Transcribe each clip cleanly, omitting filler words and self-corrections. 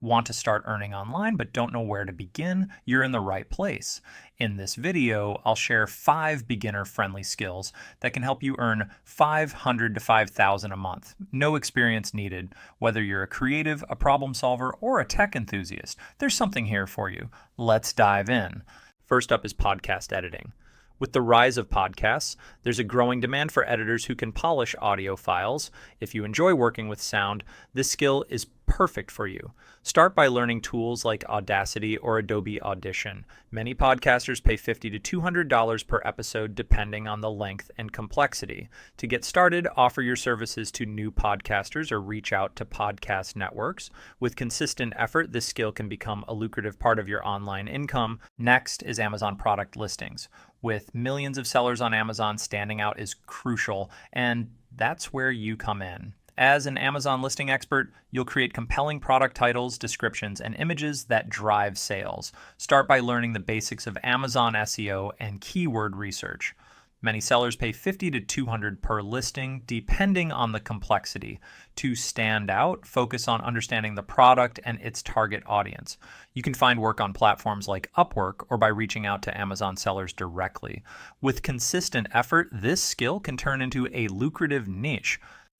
Want to start earning online but don't know where to begin? You're in the right place. In this video, I'll share 5 beginner-friendly skills that can help you earn $500 to $5,000 a month. No experience needed. Whether you're a creative, a problem solver, or a tech enthusiast, there's something here for you. Let's dive in. First up is podcast editing. With the rise of podcasts, there's a growing demand for editors who can polish audio files. If you enjoy working with sound, this skill is perfect for you. Start by learning tools like Audacity or Adobe Audition. Many podcasters pay $50 to $200 per episode depending on the length and complexity. To get started, offer your services to new podcasters or reach out to podcast networks. With consistent effort, this skill can become a lucrative part of your online income. Next is Amazon product listings. With millions of sellers on Amazon, standing out is crucial, and that's where you come in. As an Amazon listing expert, you'll create compelling product titles, descriptions, and images that drive sales. Start by learning the basics of Amazon SEO and keyword research. Many sellers pay $50 to $200 per listing, depending on the complexity. To stand out, focus on understanding the product and its target audience. You can find work on platforms like Upwork or by reaching out to Amazon sellers directly. With consistent effort, this skill can turn into a lucrative niche.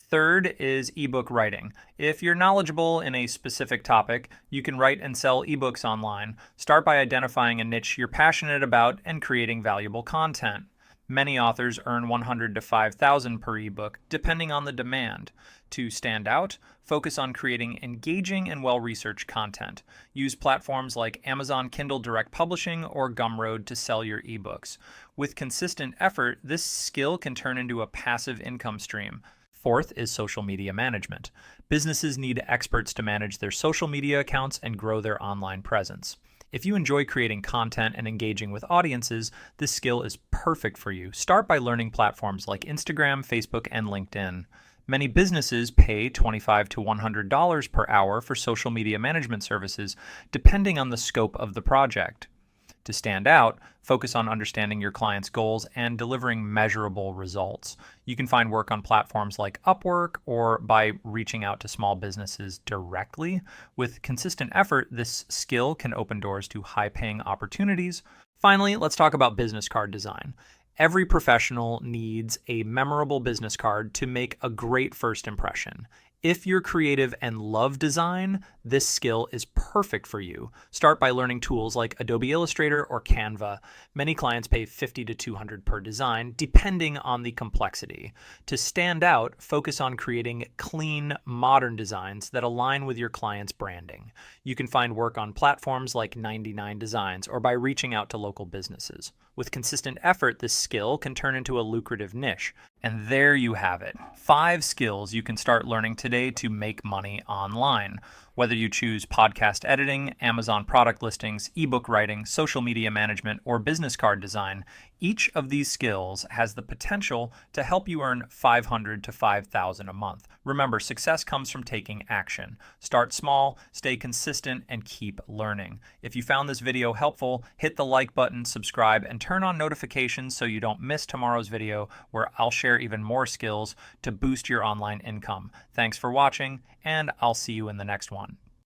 Third is ebook writing. If you're knowledgeable in a specific topic, you can write and sell ebooks online. Start by identifying a niche you're passionate about and creating valuable content. Many authors earn $100 to $5,000 per ebook, depending on the demand. To stand out, focus on creating engaging and well-researched content. Use platforms like Amazon Kindle Direct Publishing or Gumroad to sell your ebooks. With consistent effort, this skill can turn into a passive income stream. Fourth is social media management. Businesses need experts to manage their social media accounts and grow their online presence. If you enjoy creating content and engaging with audiences, this skill is perfect for you. Start by learning platforms like Instagram, Facebook, and LinkedIn. Many businesses pay $25 to $100 per hour for social media management services, depending on the scope of the project. To stand out, focus on understanding your clients' goals and delivering measurable results. You can find work on platforms like Upwork or by reaching out to small businesses directly. With consistent effort, this skill can open doors to high-paying opportunities. Finally, let's talk about business card design. Every professional needs a memorable business card to make a great first impression. If you're creative and love design, this skill is perfect for you. Start by learning tools like Adobe Illustrator or Canva. Many clients pay $50 to $200 per design, depending on the complexity. To stand out, focus on creating clean, modern designs that align with your client's branding. You can find work on platforms like 99 Designs or by reaching out to local businesses. With consistent effort, this skill can turn into a lucrative niche. And there you have it. 5 skills you can start learning today to make money online. Whether you choose podcast editing, Amazon product listings, ebook writing, social media management, or business card design, each of these skills has the potential to help you earn $500 to $5,000 a month. Remember, success comes from taking action. Start small, stay consistent, and keep learning. If you found this video helpful, hit the like button, subscribe, and turn on notifications so you don't miss tomorrow's video where I'll share even more skills to boost your online income. Thanks for watching, and I'll see you in the next one.